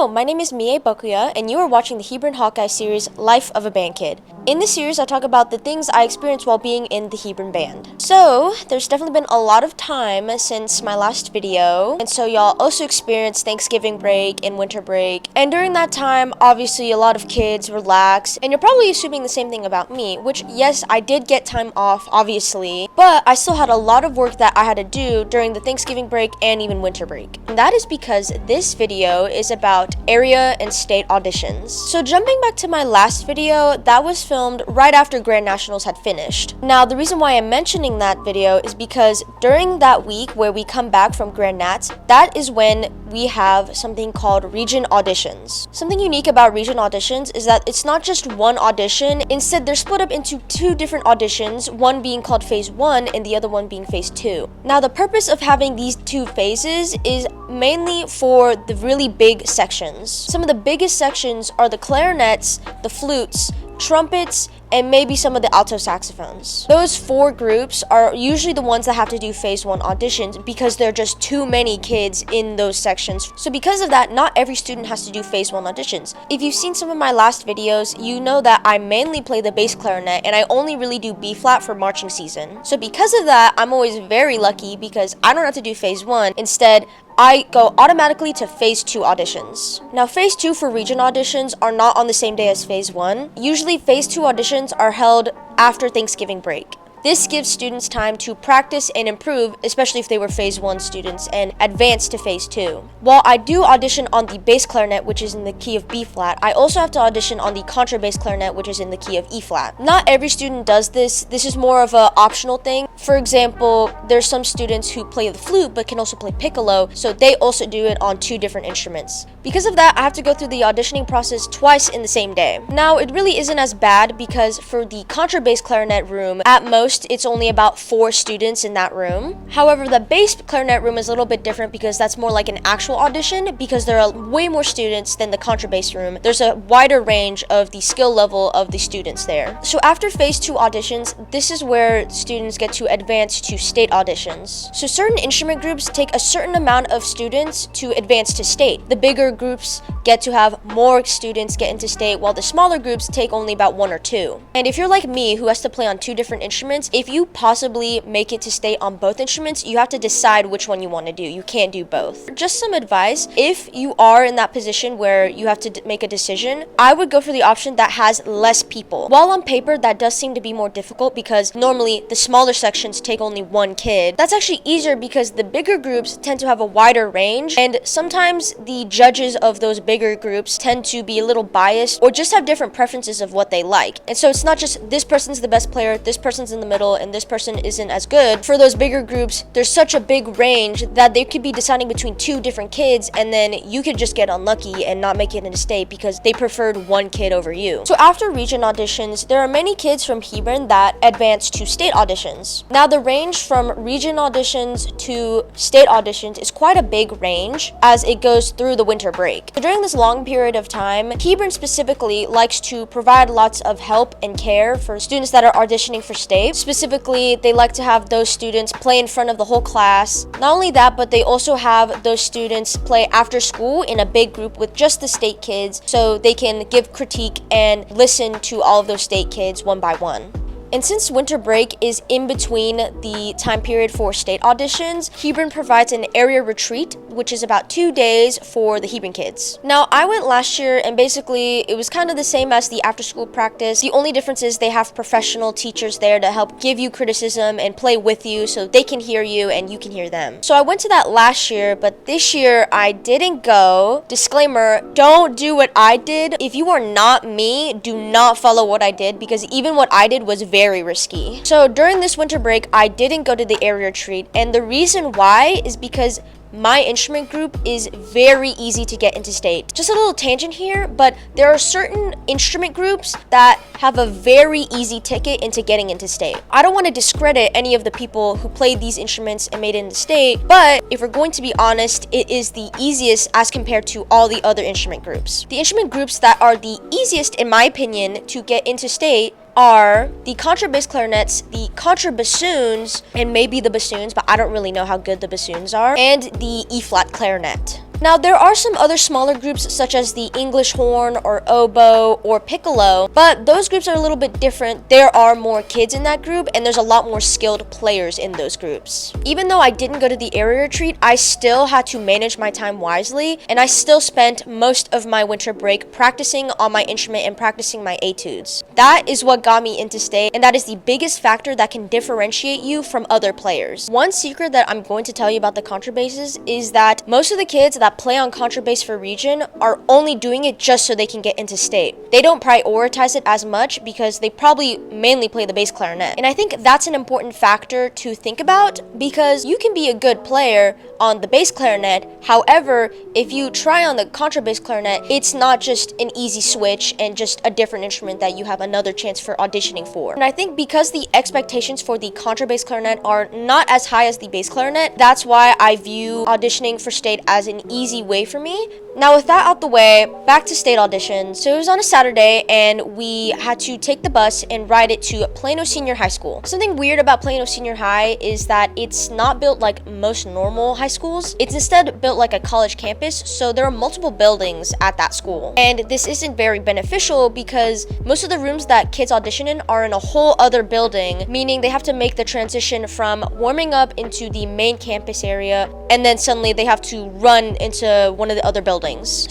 Hello, my name is Mie Bakuya, and you are watching the Hebron Hawkeye series, Life of a Band Kid. In this series, I talk about the things I experienced while being in the Hebron Band. So, there's definitely been a lot of time since my last video, and so y'all also experienced Thanksgiving break and winter break. And during that time, obviously, a lot of kids relaxed, and you're probably assuming the same thing about me, which, yes, I did get time off, obviously, but I still had a lot of work that I had to do during the Thanksgiving break and even winter break. And that is because this video is about area and state auditions. So jumping back to my last video, that was filmed right after Grand Nationals had finished. Now, the reason why I'm mentioning that video is because during that week where we come back from Grand Nats, that is when we have something called region auditions. Something unique about region auditions is that it's not just one audition, instead they're split up into two different auditions, one being called phase 1 and the other one being phase 2. Now, the purpose of having these two phases is mainly for the really big sections. Some of the biggest sections are the clarinets, the flutes, trumpets, and maybe some of the alto saxophones. Those four groups are usually the ones that have to do phase 1 auditions because there are just too many kids in those sections. So because of that, not every student has to do phase 1 auditions. If you've seen some of my last videos, you know that I mainly play the bass clarinet and I only really do B flat for marching season. So because of that, I'm always very lucky because I don't have to do phase 1. Instead, I go automatically to phase 2 auditions. Now, phase 2 for region auditions are not on the same day as phase 1. Usually, phase 2 auditions are held after Thanksgiving break. This gives students time to practice and improve, especially if they were phase 1 students, and advance to phase 2. While I do audition on the bass clarinet, which is in the key of B flat, I also have to audition on the contrabass clarinet, which is in the key of E flat. Not every student does this. This is more of an optional thing. For example, there's some students who play the flute but can also play piccolo, so they also do it on two different instruments. Because of that, I have to go through the auditioning process twice in the same day. Now, it really isn't as bad because for the contrabass clarinet room, at most, it's only about 4 students in that room. However, the bass clarinet room is a little bit different because that's more like an actual audition because there are way more students than the contrabass room. There's a wider range of the skill level of the students there. So after phase 2 auditions, this is where students get to advance to state auditions. So certain instrument groups take a certain amount of students to advance to state. The bigger groups get to have more students get into state, while the smaller groups take only about 1 or 2. And if you're like me, who has to play on 2 different instruments, if you possibly make it to state on both instruments, you have to decide which one you want to do. You can't do both. Just some advice, if you are in that position where you have to make a decision, I would go for the option that has less people. While on paper, that does seem to be more difficult because normally the smaller sections take only 1 kid. That's actually easier because the bigger groups tend to have a wider range, and sometimes the judges of those bigger groups tend to be a little biased or just have different preferences of what they like. And so it's not just this person's the best player, this person's in the middle, and this person isn't as good. For those bigger groups, there's such a big range that they could be deciding between 2 different kids, and then you could just get unlucky and not make it into state because they preferred 1 kid over you. So after region auditions, there are many kids from Hebron that advance to state auditions. Now, the range from region auditions to state auditions is quite a big range as it goes through the winter break. So during this long period of time, Hebron specifically likes to provide lots of help and care for students that are auditioning for state. Specifically, they like to have those students play in front of the whole class. Not only that, but they also have those students play after school in a big group with just the state kids so they can give critique and listen to all of those state kids one by one. And since winter break is in between the time period for state auditions, Hebron provides an area retreat, which is about 2 days for the Hebron kids. Now, I went last year and basically it was kind of the same as the after school practice. The only difference is they have professional teachers there to help give you criticism and play with you so they can hear you and you can hear them. So I went to that last year, but this year I didn't go. Disclaimer, don't do what I did. If you are not me, do not follow what I did because even what I did was very risky. So during this winter break, I didn't go to the area retreat, and the reason why is because my instrument group is very easy to get into state. Just a little tangent here, but there are certain instrument groups that have a very easy ticket into getting into state. I don't want to discredit any of the people who played these instruments and made it into state, but if we're going to be honest, it is the easiest as compared to all the other instrument groups. The instrument groups that are the easiest, in my opinion, to get into state are the contrabass clarinets, the contrabassoons, and maybe the bassoons, but I don't really know how good the bassoons are, and the E-flat clarinet. Now, there are some other smaller groups such as the English horn or oboe or piccolo, but those groups are a little bit different. There are more kids in that group and there's a lot more skilled players in those groups. Even though I didn't go to the area retreat, I still had to manage my time wisely, and I still spent most of my winter break practicing on my instrument and practicing my etudes. That is what got me into state, and that is the biggest factor that can differentiate you from other players. One secret that I'm going to tell you about the contrabasses is that most of the kids that play on contrabass for region are only doing it just so they can get into state. They don't prioritize it as much because they probably mainly play the bass clarinet. And I think that's an important factor to think about, because you can be a good player on the bass clarinet. However, if you try on the contrabass clarinet, it's not just an easy switch and just a different instrument that you have another chance for auditioning for. And I think because the expectations for the contrabass clarinet are not as high as the bass clarinet, that's why I view auditioning for state as an easy way for me. Now, with that out the way, back to state auditions. So it was on a Saturday and we had to take the bus and ride it to Plano Senior High School. Something weird about Plano Senior High is that it's not built like most normal high schools. It's instead built like a college campus, so there are multiple buildings at that school. And this isn't very beneficial because most of the rooms that kids audition in are in a whole other building, meaning they have to make the transition from warming up into the main campus area and then suddenly they have to run into one of the other buildings.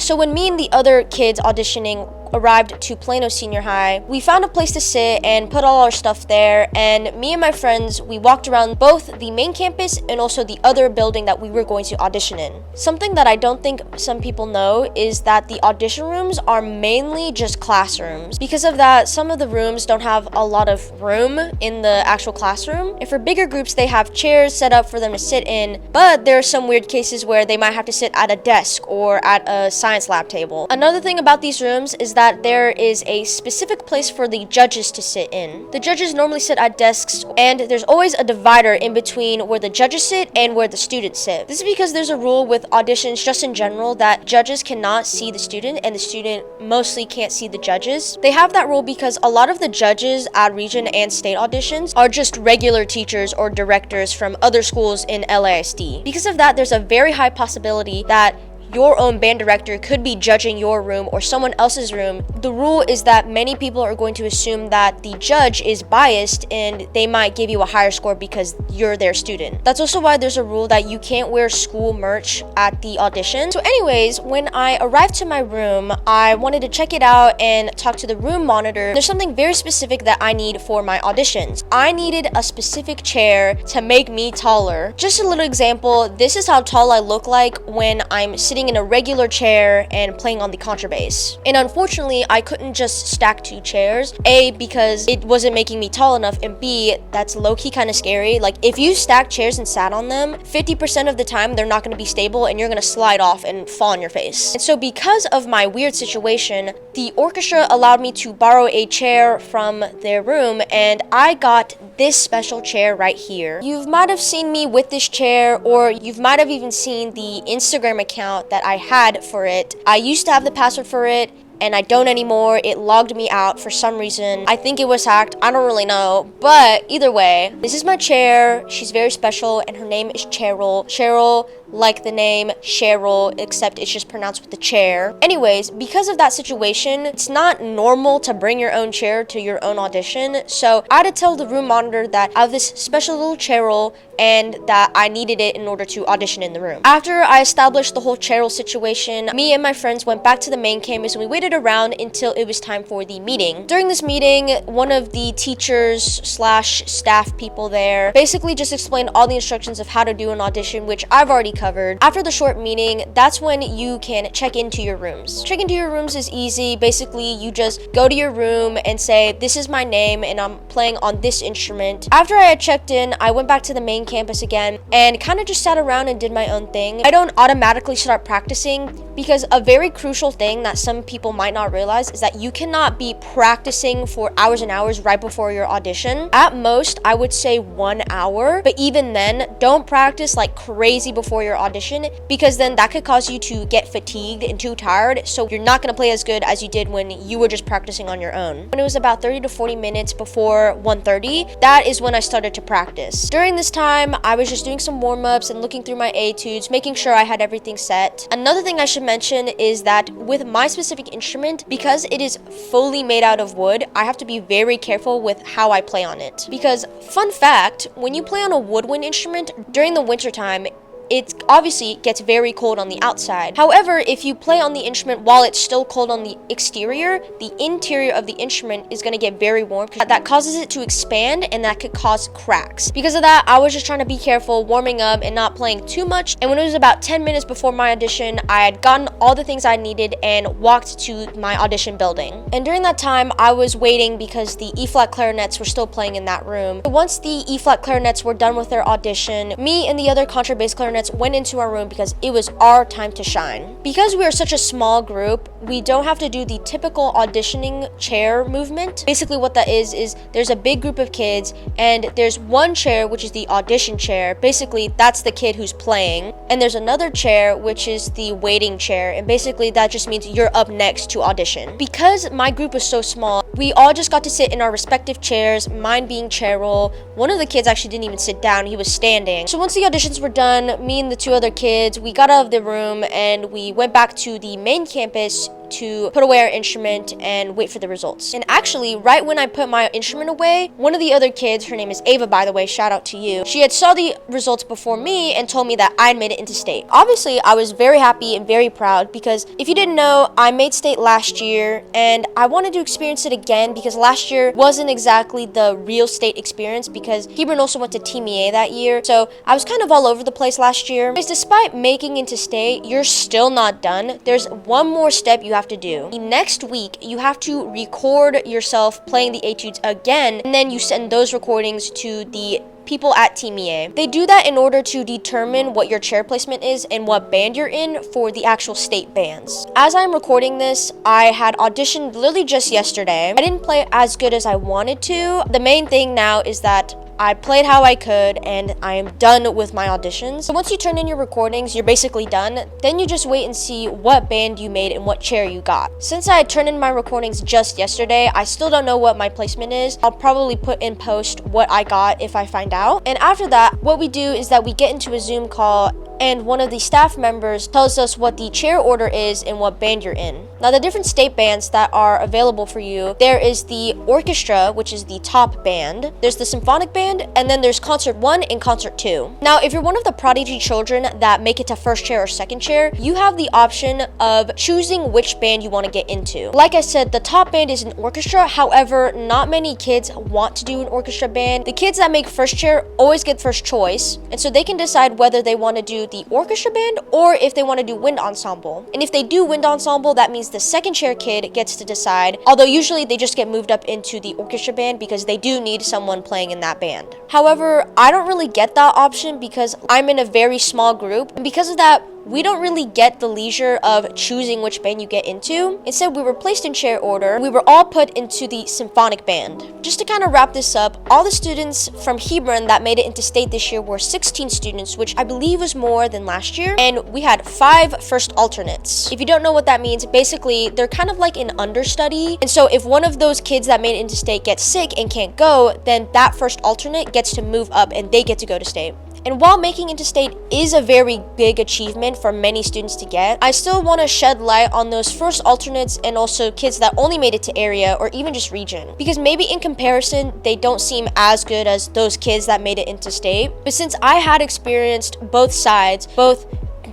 So when me and the other kids auditioning arrived to Plano Senior High, we found a place to sit and put all our stuff there, and me and my friends, we walked around both the main campus and also the other building that we were going to audition in. Something that I don't think some people know is that the audition rooms are mainly just classrooms. Because of that, some of the rooms don't have a lot of room in the actual classroom, and for bigger groups they have chairs set up for them to sit in, but there are some weird cases where they might have to sit at a desk or at a science lab table. Another thing about these rooms is that there is a specific place for the judges to sit in. The judges normally sit at desks, and there's always a divider in between where the judges sit and where the students sit. This is because there's a rule with auditions just in general that judges cannot see the student and the student mostly can't see the judges. They have that rule because a lot of the judges at region and state auditions are just regular teachers or directors from other schools in LASD. Because of that, there's a very high possibility that your own band director could be judging your room or someone else's room. The rule is that many people are going to assume that the judge is biased and they might give you a higher score because you're their student. That's also why there's a rule that you can't wear school merch at the audition. So anyways, when I arrived to my room, I wanted to check it out and talk to the room monitor. There's something very specific that I need for my auditions. I needed a specific chair to make me taller. Just a little example, this is how tall I look like when I'm sitting in a regular chair and playing on the contrabass. And unfortunately, I couldn't just stack two chairs. A, because it wasn't making me tall enough, and B, that's low-key kind of scary. Like, if you stack chairs and sat on them, 50% of the time they're not going to be stable and you're going to slide off and fall on your face. And so because of my weird situation, the orchestra allowed me to borrow a chair from their room, and I got this special chair right here. You might have seen me with this chair, or you might have even seen the Instagram account that I had for it. I used to have the password for it, and I don't anymore. It logged me out for some reason. I think it was hacked. I don't really know. But either way, this is my chair. She's very special, and her name is Cheryl. Cheryl, like the name Cheryl, except it's just pronounced with the chair. Anyways, because of that situation, it's not normal to bring your own chair to your own audition. So I had to tell the room monitor that I have this special little Cheryl and that I needed it in order to audition in the room. After I established the whole Cheryl situation, me and my friends went back to the main campus and we waited around until it was time for the meeting. During this meeting, one of the teachers slash staff people there basically just explained all the instructions of how to do an audition, which I've already covered. After the short meeting, that's when you can check into your rooms. Check into your rooms is easy. Basically, you just go to your room and say, this is my name and I'm playing on this instrument. After I had checked in, I went back to the main campus again and kind of just sat around and did my own thing. I don't automatically start practicing because a very crucial thing that some people might not realize is that you cannot be practicing for hours and hours right before your audition. At most, I would say 1 hour, but even then, don't practice like crazy before your your audition, because then that could cause you to get fatigued and too tired, so you're not going to play as good as you did when you were just practicing on your own. When it was about 30 to 40 minutes before 1:30, that is when I started to practice. During this time, I was just doing some warm-ups and looking through my etudes, making sure I had everything set. Another thing I should mention is that with my specific instrument, because it is fully made out of wood, I have to be very careful with how I play on it. Because, fun fact, when you play on a woodwind instrument during the winter time, it obviously gets very cold on the outside. However, if you play on the instrument while it's still cold on the exterior, the interior of the instrument is going to get very warm, because that causes it to expand, and that could cause cracks. Because of that, I was just trying to be careful, warming up and not playing too much. And when it was about 10 minutes before my audition, I had gotten all the things I needed and walked to my audition building. And during that time, I was waiting because the E-flat clarinets were still playing in that room. Once the E-flat clarinets were done with their audition, me and the other contrabass clarinets went into our room because it was our time to shine. Because we are such a small group, we don't have to do the typical auditioning chair movement. Basically what that is there's a big group of kids, and there's one chair, which is the audition chair. Basically, that's the kid who's playing. And there's another chair, which is the waiting chair. And basically, that just means you're up next to audition. Because my group was so small, we all just got to sit in our respective chairs, mine being chair roll. One of the kids actually didn't even sit down, he was standing. So once the auditions were done, me and the two other kids, we got out of the room and we went back to the main campus to put away our instrument and wait for the results. And actually, right when I put my instrument away, one of the other kids, her name is Ava, by the way, shout out to you, she had saw the results before me and told me that I had made it into state. Obviously, I was very happy and very proud, because if you didn't know, I made state last year, and I wanted to experience it again because last year wasn't exactly the real state experience, because Hebron also went to Team Mie that year, so I was kind of all over the place last year. Because despite making into state, you're still not done. There's one more step you have to do. Next week, you have to record yourself playing the etudes again, and then you send those recordings to the people at Team Mie. They do that in order to determine what your chair placement is and what band you're in for the actual state bands. As I'm recording this, I had auditioned literally just yesterday. I didn't play as good as I wanted to. The main thing now is that I played how I could, and I am done with my auditions. So once you turn in your recordings, you're basically done. Then you just wait and see what band you made and what chair you got. Since I turned in my recordings just yesterday, I still don't know what my placement is. I'll probably put in post what I got if I find out. And after that, what we do is that we get into a Zoom call, and one of the staff members tells us what the chair order is and what band you're in. Now, the different state bands that are available for you, there is the orchestra, which is the top band. There's the symphonic band, and then there's concert 1 and concert 2. Now, if you're one of the prodigy children that make it to first chair or second chair, you have the option of choosing which band you want to get into. Like I said, the top band is an orchestra. However, not many kids want to do an orchestra band. The kids that make first chair always get first choice, and so they can decide whether they want to do the orchestra band or if they want to do wind ensemble. And if they do wind ensemble, that means the second chair kid gets to decide, although usually they just get moved up into the orchestra band because they do need someone playing in that band. However, I don't really get that option because I'm in a very small group, and because of that, we don't really get the leisure of choosing which band you get into. Instead, we were placed in chair order. We were all put into the symphonic band. Just to kind of wrap this up, all the students from Hebron that made it into state this year were 16 students, which I believe was more than last year, and we had 5 first alternates. If you don't know what that means, basically, they're kind of like an understudy, and so if one of those kids that made it into state gets sick and can't go, then that first alternate gets to move up and they get to go to state. And while making into state is a very big achievement for many students to get, I still want to shed light on those first alternates and also kids that only made it to area or even just region. Because maybe in comparison, they don't seem as good as those kids that made it into state. But since I had experienced both sides, both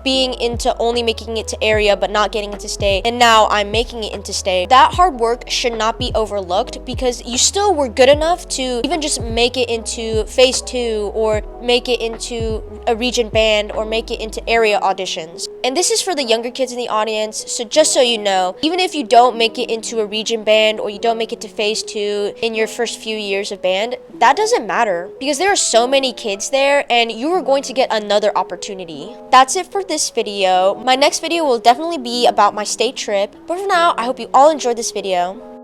being into only making it to area but not getting into state, and now I'm making it into state, that hard work should not be overlooked, because you still were good enough to even just make it into phase 2 or make it into a region band or make it into area auditions. And this is for the younger kids in the audience, so just so you know, even if you don't make it into a region band or you don't make it to phase 2 in your first few years of band, that doesn't matter, because there are so many kids there and you are going to get another opportunity. That's it for this video. My next video will definitely be about my state trip, but for now, I hope you all enjoyed this video.